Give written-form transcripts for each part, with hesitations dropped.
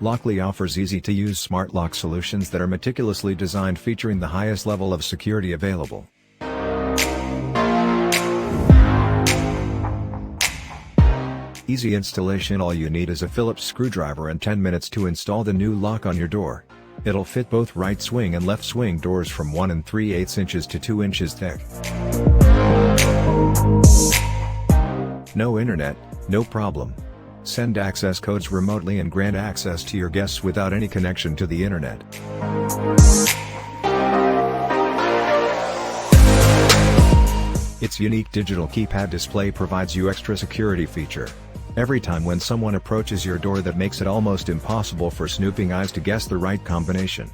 Lockly offers easy-to-use smart lock solutions that are meticulously designed, featuring the highest level of security available. Easy installation. All you need is a Phillips screwdriver and 10 minutes to install the new lock on your door. It'll fit both right swing and left swing doors from 1 3/8 inches to 2 inches thick. No internet? No problem. Send access codes remotely and grant access to your guests without any connection to the internet. Its unique digital keypad display provides you extra security feature. Every time when someone approaches your door, that makes it almost impossible for snooping eyes to guess the right combination.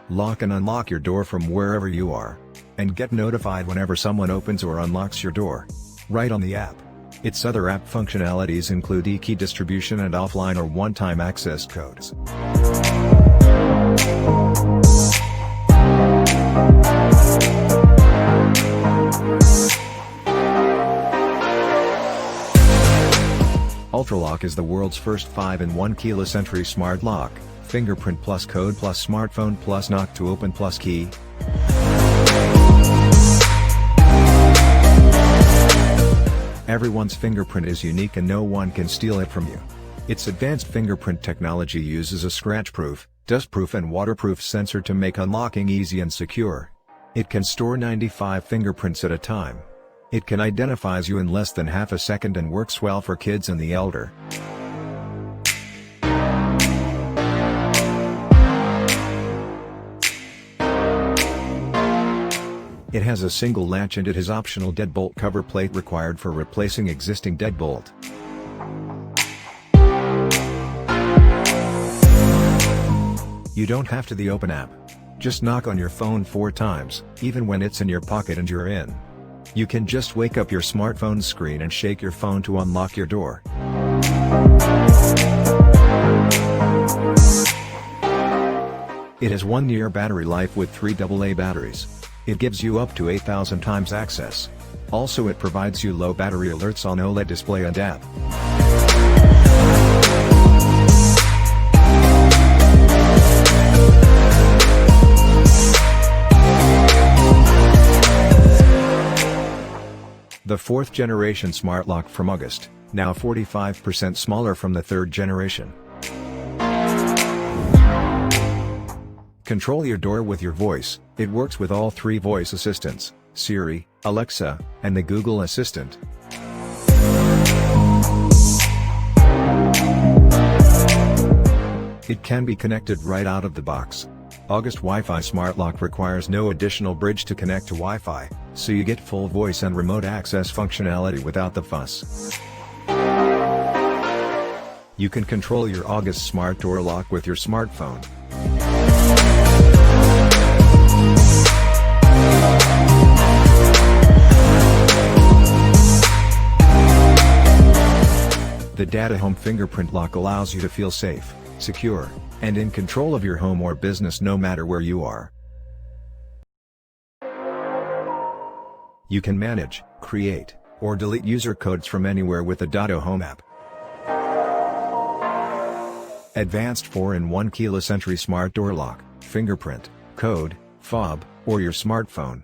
Lock and unlock your door from wherever you are. And get notified whenever someone opens or unlocks your door. Right on the app. Its other app functionalities include e-key distribution and offline or one-time access codes. Ultraloq is the world's first 5-in-1 keyless entry smart lock. Fingerprint plus code plus smartphone plus knock to open plus key. Everyone's fingerprint is unique and no one can steal it from you. Its advanced fingerprint technology uses a scratch-proof, dust-proof and waterproof sensor to make unlocking easy and secure. It can store 95 fingerprints at a time. It can identify you in less than half a second and works well for kids and the elder. It has a single latch and it has optional deadbolt cover plate required for replacing existing deadbolt. You don't have to the open app. Just knock on your phone 4 times, even when it's in your pocket and you're in. You can just wake up your smartphone screen and shake your phone to unlock your door. It has 1-year battery life with 3 AA batteries. It gives you up to 8,000 times access. Also, it provides you low battery alerts on OLED display and app. The 4th generation smart lock from August, now 45% smaller from the 3rd generation. Control your door with your voice. It works with all 3 voice assistants, Siri, Alexa, and the Google Assistant. It can be connected right out of the box. August Wi-Fi smart lock requires no additional bridge to connect to Wi-Fi, so you get full voice and remote access functionality without the fuss. You can control your August smart door lock with your smartphone. The DATO Home Fingerprint Lock allows you to feel safe, secure, and in control of your home or business no matter where you are. You can manage, create, or delete user codes from anywhere with the DATO Home app. Advanced 4-in-1 keyless entry smart door lock, fingerprint, code, fob, or your smartphone.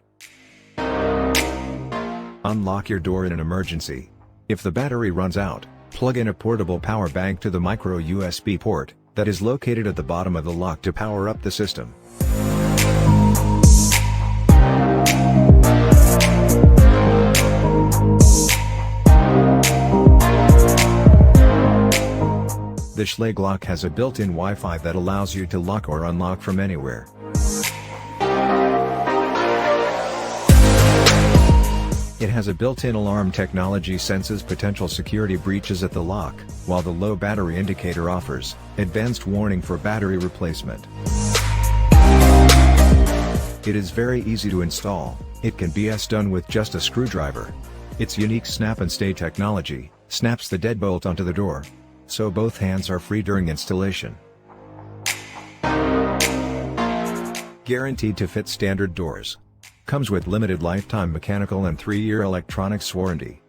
Unlock your door in an emergency. If the battery runs out, plug in a portable power bank to the micro USB port that is located at the bottom of the lock to power up the system. The Schlage Lock has a built-in Wi-Fi that allows you to lock or unlock from anywhere. It has a built-in alarm technology senses potential security breaches at the lock, while the low battery indicator offers advanced warning for battery replacement. It is very easy to install. It can be done with just a screwdriver. Its unique snap and stay technology snaps the deadbolt onto the door, so both hands are free during installation. Guaranteed to fit standard doors. Comes with limited lifetime mechanical and 3-year electronics warranty.